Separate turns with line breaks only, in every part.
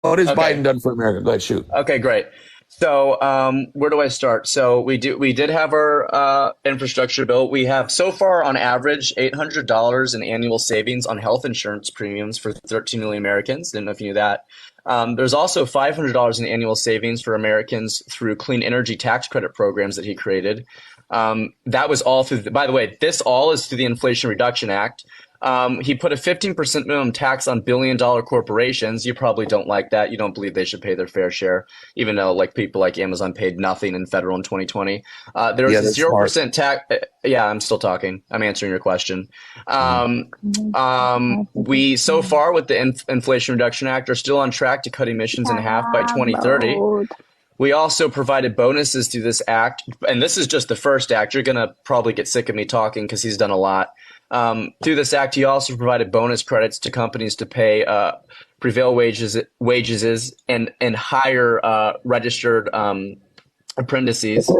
What has
Okay.
Biden done for America? Go ahead, shoot.
Okay, great. So, where do I start? So we did have our infrastructure bill. We have so far on average $800 in annual savings on health insurance premiums for 13 million Americans. Didn't know if you knew that. There's also $500 in annual savings for Americans through clean energy tax credit programs that he created. That was all through. By the way, this all is through the Inflation Reduction Act. He put a 15% minimum tax on billion-dollar corporations. You probably don't like that. You don't believe they should pay their fair share, even though like people like Amazon paid nothing in federal in 2020. There was
Yeah,
a
that's smart.
0% tax. Yeah, I'm still talking. I'm answering your question.
Mhm.
We so far with the Inflation Reduction Act are still on track to cut emissions in half by 2030.
Download.
We also provided bonuses through this act, and this is just the first act. You're going to probably get sick of me talking because he's done a lot. Through this act, he also provided bonus credits to companies to pay prevail wages and hire registered apprentices.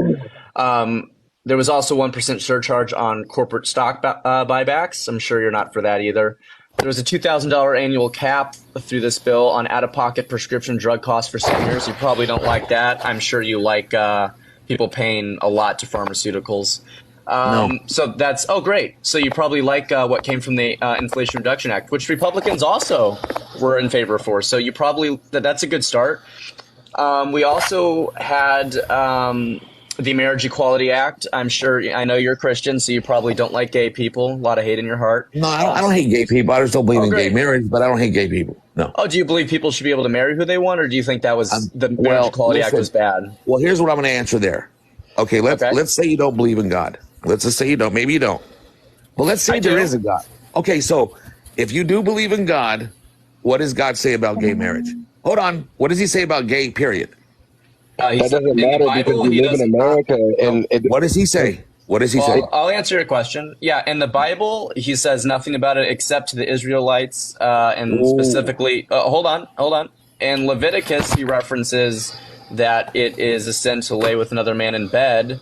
There was also 1% surcharge on corporate stock buybacks. I'm sure you're not for that either. There was a $2,000 annual cap through this bill on out-of-pocket prescription drug costs for seniors. You probably don't like that. I'm sure you like people paying a lot to pharmaceuticals.
No.
So that's great. So you probably like what came from the Inflation Reduction Act, which Republicans also were in favor for. So you probably that's a good start. We also had the Marriage Equality Act. I know you're a Christian, so you probably don't like gay people. A lot of hate in your heart.
No, I don't hate gay people. I just don't believe in gay
Great.
marriage, but I don't hate gay people. No.
Oh, do you believe people should be able to marry who they want, or do you think that was the Marriage Equality Act
listen.
was bad?
Well, here's what I'm going to answer there. Okay,
Okay.
let's say you don't believe in God. Let's just say you don't. Maybe you don't. But let's say
I
there
do.
is a God. Okay, so if you do believe in God, what does God say about gay marriage? Hold on. What does he say about gay, period?
He
That
said
doesn't
in the
matter because
Bible,
we
he
live in
doesn't.
America, and
What does he say? What does he say?
Well, I'll answer your question. Yeah, in the Bible, he says nothing about it except to the Israelites, and
Ooh.
specifically. Hold on. In Leviticus, he references that it is a sin to lay with another man in bed.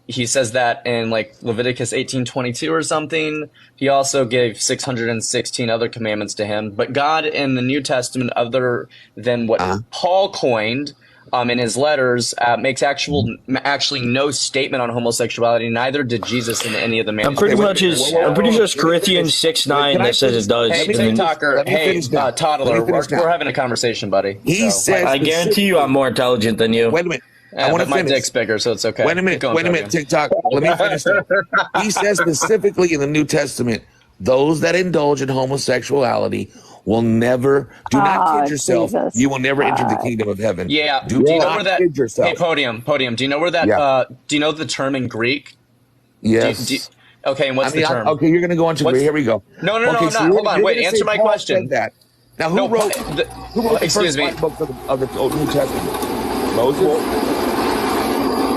He says that in like Leviticus 18:22 or something. He also gave 616 other commandments to him. But God in the New Testament, other than what
Uh-huh.
Paul coined in his letters, makes actually no statement on homosexuality. Neither did Jesus in any of the
I'm pretty
Okay,
manuscripts.
much
wait,
is.
whoa,
I'm
whoa,
pretty
whoa.
sure it's
Let me
Corinthians
finish.
6:9
Can I
that says
finish?
it does.
Hey,
Let me
And
finish.
TikToker.
Let me
Hey,
finish now. Let me
Toddler.
finish now.
We're having a conversation, buddy.
He
So,
says
I guarantee you, I'm more intelligent than you.
wait a minute. I want
but
to
my
finish.
dick's bigger, so it's okay.
Wait a
Keep
minute.
going,
Wait a minute.
Podium.
TikTok. Let me finish though. He says specifically in the New Testament, those that indulge in homosexuality will never, do not
Oh,
kid yourself.
Jesus.
You will never enter the kingdom of heaven.
Yeah.
Do
Do you know
not
where that?
kid
Hey,
yourself.
Podium. Do you know where that?
Yeah.
Do you know the term in Greek? Do you,
Yes.
okay, and what's the term?
Okay, you're going to go into
What's
here we go.
no,
Okay,
I'm
so
not. Hold on,
you're
wait.
going to say
Answer my
Paul said
question.
that. Now,
No,
who wrote the
excuse
first
me.
five books of the Old New Testament? Moses.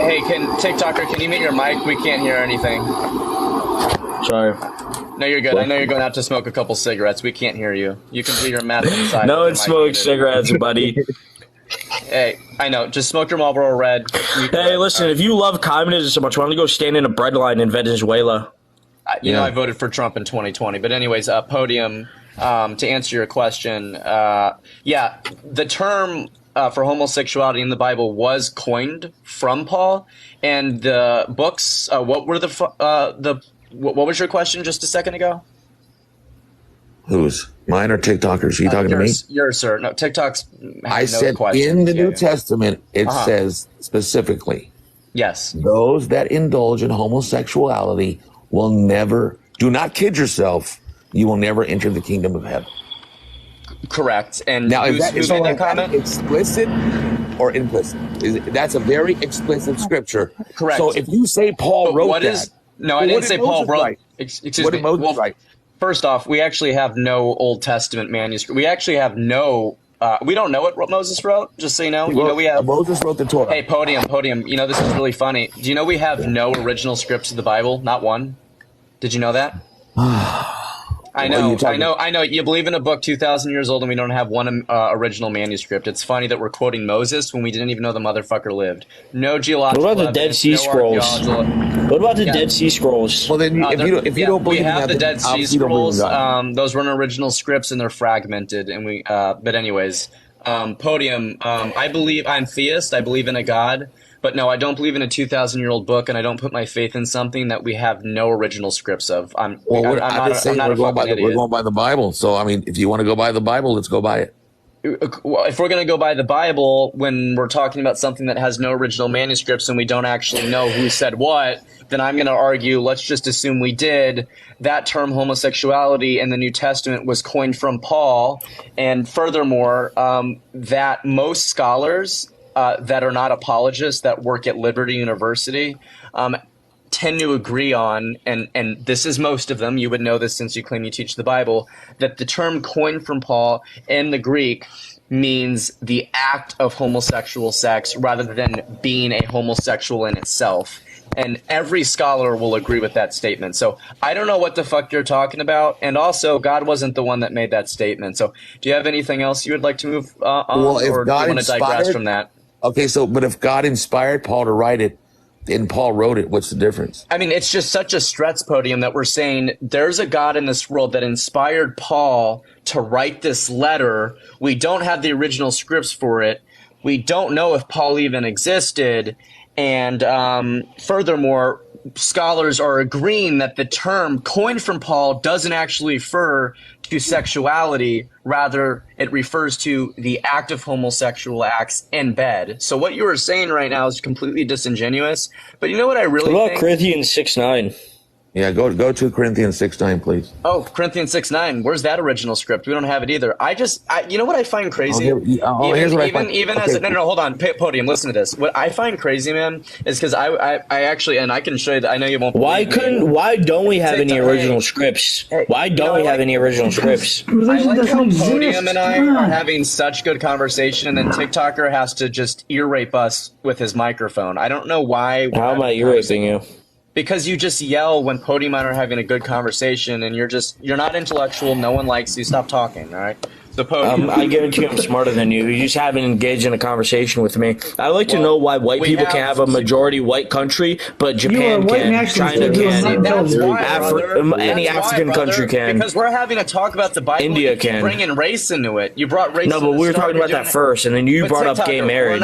Hey, TikToker, can you mute your mic? We can't hear anything.
Sorry.
No, you're good. I know you're going out to smoke a couple cigarettes. We can't hear you. You can do your math inside.
No
with
one
your mic
smokes
muted.
cigarettes, buddy.
Hey, I know. Just smoke your Marlboro Red.
Hey, listen, if you love communism so much, why don't you go stand in a bread line in Venezuela?
You know,
Yeah.
I voted for Trump in 2020. But anyways, Podium, to answer your question, yeah, the term for homosexuality in the Bible was coined from Paul, and the books. What were what was your question just a second ago?
Who's mine or TikTokers? Are you talking to me?
Yours, sir. No, TikTok's.
I
no
said
question.
in the
Yeah,
New
yeah.
Testament, it
Uh-huh.
says specifically,
Yes.
those that indulge in homosexuality will never, do not kid yourself, you will never enter the kingdom of heaven.
Correct. And
Now,
who
is
made that
that
comment?
explicit or implicit? That's a very explicit scripture.
Correct.
So if you say Paul
But
wrote
what
that,
is? No, I
well,
didn't
what
say
did
Paul
Moses
wrote.
write?
Excuse
What
me.
did Moses
Well,
write?
first off, we actually have no Old Testament manuscript. We actually have no. We don't know what Moses wrote. Just so you know, we have.
Moses wrote the Torah.
Hey, Podium. You know this is really funny. Do you know we have no original scripts of the Bible? Not one. Did you know that? I know. You believe in a book 2,000 years old, and we don't have one original manuscript. It's funny that we're quoting Moses when we didn't even know the motherfucker lived. No geological.
What about the Dead Sea Scrolls? What about the Dead Sea Scrolls?
Well, then if you don't believe
we have
in that,
the Dead Sea Scrolls. Those weren't original scripts, and they're fragmented. And we, but anyways, Podium. I'm theist. I believe in a God. But no, I don't believe in a 2,000-year-old book, and I don't put my faith in something that we have no original scripts of. I'm not a fucking idiot.
We're going by the Bible. So, I mean, if you want to go by the Bible, let's go by it.
If we're going to go by the Bible, when we're talking about something that has no original manuscripts and we don't actually know who said what, then I'm going to argue, let's just assume we did. That term homosexuality in the New Testament was coined from Paul. And furthermore, that most scholars that are not apologists that work at Liberty University tend to agree on, and this is most of them, you would know this since you claim you teach the Bible, that the term coined from Paul in the Greek means the act of homosexual sex rather than being a homosexual in itself. And every scholar will agree with that statement. So I don't know what the fuck you're talking about. And also, God wasn't the one that made that statement. So do you have anything else you would like to move on?
Well, if
or
God
do you want to digress from that?
Okay, but if God inspired Paul to write it, and Paul wrote it, what's the difference?
I mean, it's just such a stretch, Podium, that we're saying there's a God in this world that inspired Paul to write this letter. We don't have the original scripts for it. We don't know if Paul even existed. And furthermore, scholars are agreeing that the term coined from Paul doesn't actually refer to sexuality. Rather, it refers to the act of homosexual acts in bed. So what you were saying right now is completely disingenuous. But you know what I really
What about
think?
Corinthians 6:9?
Yeah, go to Corinthians 6:9, please.
Oh, Corinthians 6:9. Where's that original script? We don't have it either. You know what I find crazy?
Here's what I find.
As no, hold on, Podium. Listen to this. What I find crazy, man, is because I actually, and I can show you that. I know you won't.
Why don't we have any original scripts? Why don't we have any original scripts?
I like how Podium and I are having such good conversation, and then TikToker has to just ear rape us with his microphone. I don't know why.
How am I ear raping you?
Because you just yell when Podium and I are having a good conversation, and you're not intellectual. No one likes you. Stop talking, all right? So Podium.
I guarantee I'm smarter than you. You just haven't engaged in a conversation with me. I'd like to know why white people can have a majority white country, but Japan can, China can, any African country can.
Because we're having a talk about the Bible.
India can.
Bringing race into it. You brought race.
No, but we were talking about that first, and then you brought up gay marriage.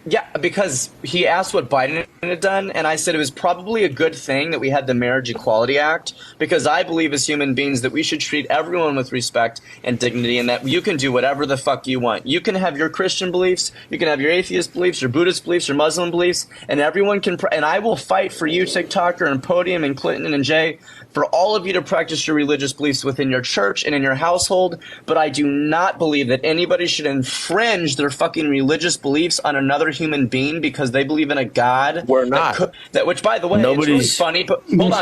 Yeah, because he asked what Biden had done, and I said it was probably a good thing that we had the Marriage Equality Act, because I believe as human beings that we should treat everyone with respect and dignity, and that you can do whatever the fuck you want. You can have your Christian beliefs, you can have your atheist beliefs, your Buddhist beliefs, your Muslim beliefs, and everyone can. And I will fight for you, TikToker and Podium and Clinton and Jay, for all of you to practice your religious beliefs within your church and in your household. But I do not believe that anybody should infringe their fucking religious beliefs on another human being because they believe in a God.
We're not.
Which, by the way, it's really funny. But hold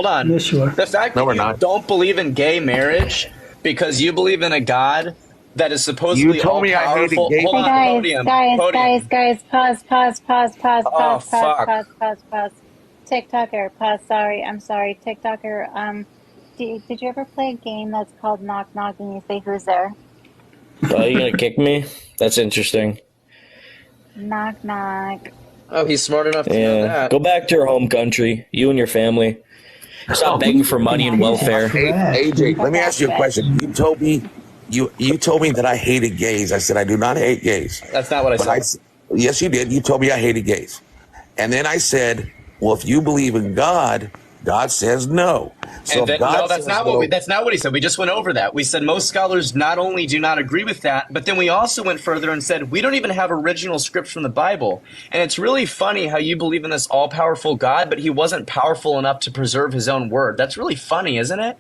on.
Yes, you are.
The fact that you don't believe in gay marriage because you believe in a God that is supposedly
you told me I hated gay.
Hold on,
guys, pause. TikToker, pause. I'm sorry. TikToker, did you ever play a game that's called Knock Knock and you say who's there?
Oh, you gonna kick me? That's interesting.
Knock Knock.
Oh, he's smart enough to know that.
Go back to your home country, you and your family. Stop begging for money and welfare.
Hey, AJ, let me ask you a question. You told me that I hated gays. I said I do not hate gays.
That's not what I said.
Yes, you did. You told me I hated gays. And then I said, well, if you believe in God, God says no. So
that's not what he said. We just went over that. We said most scholars not only do not agree with that, but then we also went further and said we don't even have original scripts from the Bible. And it's really funny how you believe in this all-powerful God, but he wasn't powerful enough to preserve his own word. That's really funny, isn't it?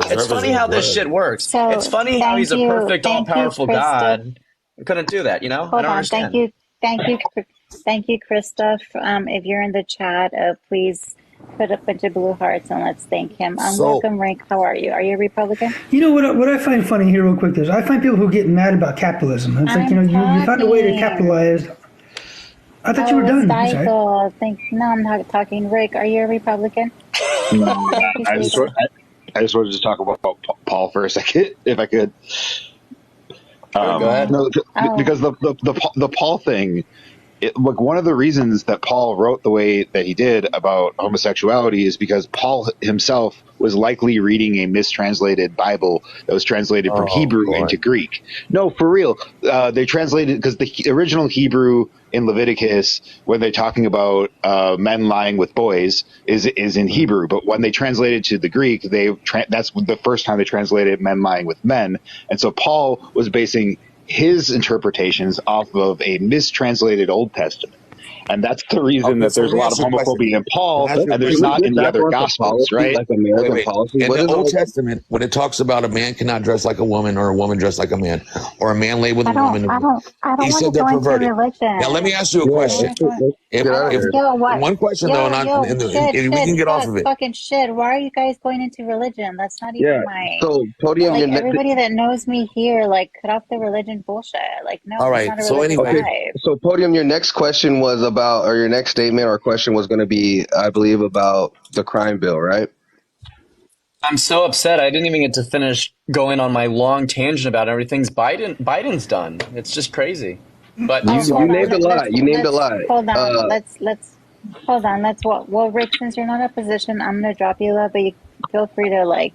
It's funny how this shit works.
So,
it's funny how he's a perfect, all-powerful God. We couldn't do that, you know?
Hold
I don't
on.
understand.
Thank you, Christoph. If you're in the chat, please put a bunch of blue hearts and let's thank him. Welcome, Rank. How are you? Are you a Republican?
You know what I find funny here, real quick, is I find people who get mad about capitalism. It's like, you found a way to capitalize. I thought you were done.
No, I'm not talking. Rick, are you a Republican?
I I just wanted to talk about Paul for a second, if I could.
Go ahead.
No, because the Paul thing, like one of the reasons that Paul wrote the way that he did about homosexuality is because Paul himself was likely reading a mistranslated Bible that was translated from Hebrew into Greek. No, for real. They translated, because the original Hebrew in Leviticus, when they're talking about men lying with boys, is in Hebrew. But when they translated to the Greek, that's the first time they translated men lying with men. And so Paul was basing his interpretations off of a mistranslated Old Testament. And that's the reason that there's a lot of homophobia in Paul, and there's not in the other Gospels, right?
Like American policy.
In the Old Testament, when it talks about a man cannot dress like a woman or a woman dress like a man or a man lay with a woman, he said they're perverted. Now, let me ask you a question. One question, though, and we can get off of it.
Fucking shit. Why are you guys going into religion? That's not even my...
So, Podium,
like, everybody that knows me here, like, cut off the religion bullshit. Like, no,
all right. So anyway.
So, Podium, your next question was about, or your next statement or question was going to be, I believe, about the crime bill, right?
I'm so upset. I didn't even get to finish going on my long tangent about everything. Biden's done. It's just crazy. But
you named a lot. You named a lot.
Hold on. Let's hold on. Well, Rick, since you're not in a position, I'm gonna drop you a lot, but you feel free to like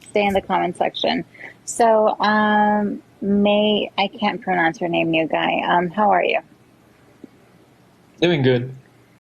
stay in the comment section. So, I can't pronounce your name, new guy. How are you?
Doing good.